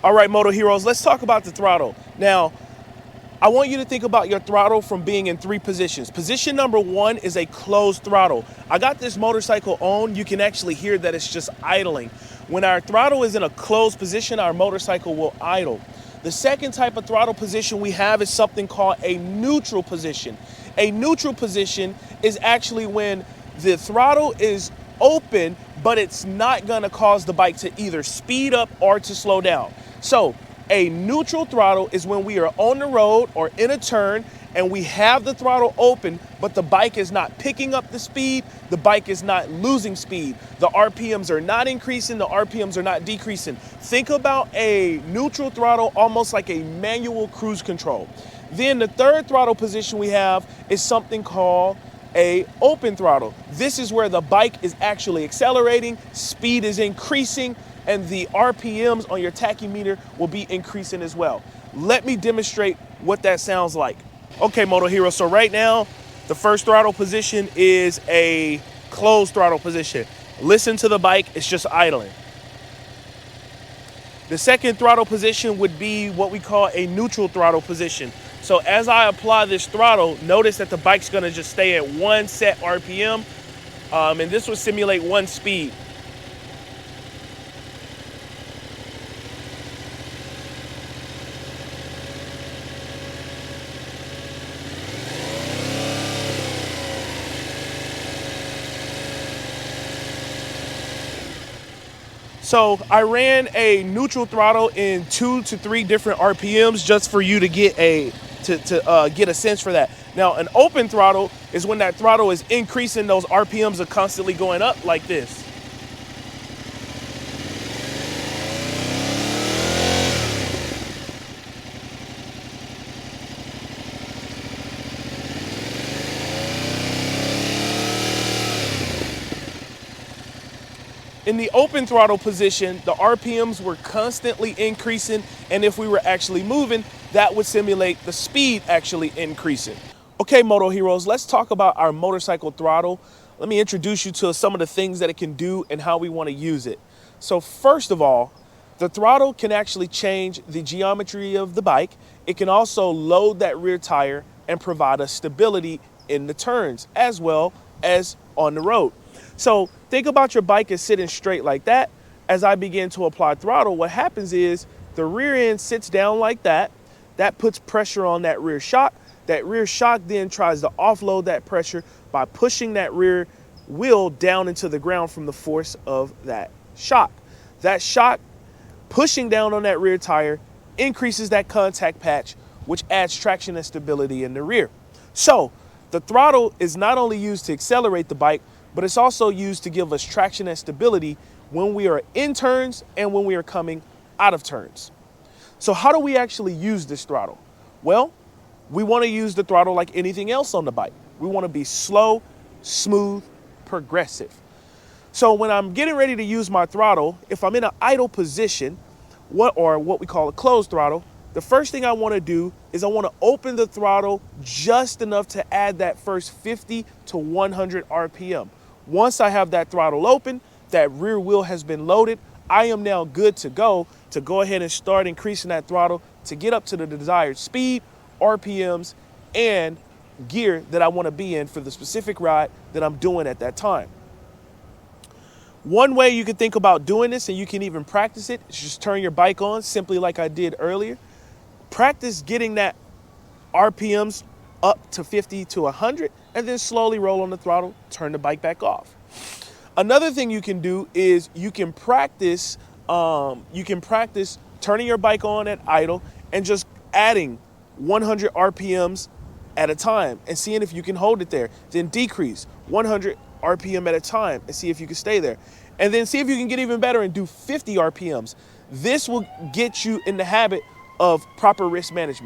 All right, Moto Heroes, let's talk about the throttle. Now, I want you to think about your throttle from being in three positions. Position number one is a closed throttle. I got this motorcycle on. You can actually hear that it's just idling. When our throttle is in a closed position, our motorcycle will idle. The second type of throttle position we have is something called a neutral position. A neutral position is actually when the throttle is open, but it's not gonna cause the bike to either speed up or to slow down. So a neutral throttle is when we are on the road or in a turn and we have the throttle open, but the bike is not picking up the speed, the bike is not losing speed. The RPMs are not increasing, the RPMs are not decreasing. Think about a neutral throttle almost like a manual cruise control. Then the third throttle position we have is something called a open throttle. This is where the bike is actually accelerating, speed is increasing, and the RPMs on your tachymeter will be increasing as well. Let me demonstrate what that sounds like. Okay, Moto Hero, so right now, the first throttle position is a closed throttle position. Listen to the bike, it's just idling. The second throttle position would be what we call a neutral throttle position. So as I apply this throttle, notice that the bike's gonna just stay at one set RPM, and this will simulate one speed. So I ran a neutral throttle in 2 to 3 different RPMs just for you to get a sense for that. Now an open throttle is when that throttle is increasing, those RPMs are constantly going up like this. In the open throttle position, the RPMs were constantly increasing, and if we were actually moving, that would simulate the speed actually increasing. Okay, Moto Heroes, let's talk about our motorcycle throttle. Let me introduce you to some of the things that it can do and how we want to use it. So first of all, the throttle can actually change the geometry of the bike. It can also load that rear tire and provide us stability in the turns as well as on the road. So think about your bike as sitting straight like that. As I begin to apply throttle, what happens is the rear end sits down like that. That puts pressure on that rear shock. That rear shock then tries to offload that pressure by pushing that rear wheel down into the ground from the force of that shock. That shock pushing down on that rear tire increases that contact patch, which adds traction and stability in the rear. So the throttle is not only used to accelerate the bike, but it's also used to give us traction and stability when we are in turns and when we are coming out of turns. So how do we actually use this throttle? Well, we want to use the throttle like anything else on the bike. We want to be slow, smooth, progressive. So when I'm getting ready to use my throttle, if I'm in an idle position, what we call a closed throttle, the first thing I want to do is I want to open the throttle just enough to add that first 50 to 100 RPM. Once I have that throttle open, that rear wheel has been loaded, I am now good to go ahead and start increasing that throttle to get up to the desired speed, RPMs, and gear that I want to be in for the specific ride that I'm doing at that time. One way you can think about doing this, and you can even practice it, is just turn your bike on, simply like I did earlier. Practice getting that RPMs up to 50 to 100, and then slowly roll on the throttle, turn the bike back off. Another thing you can do is you can practice turning your bike on at idle and just adding 100 RPMs at a time and seeing if you can hold it there. Then decrease 100 RPM at a time and see if you can stay there. And then see if you can get even better and do 50 RPMs. This will get you in the habit of proper risk management.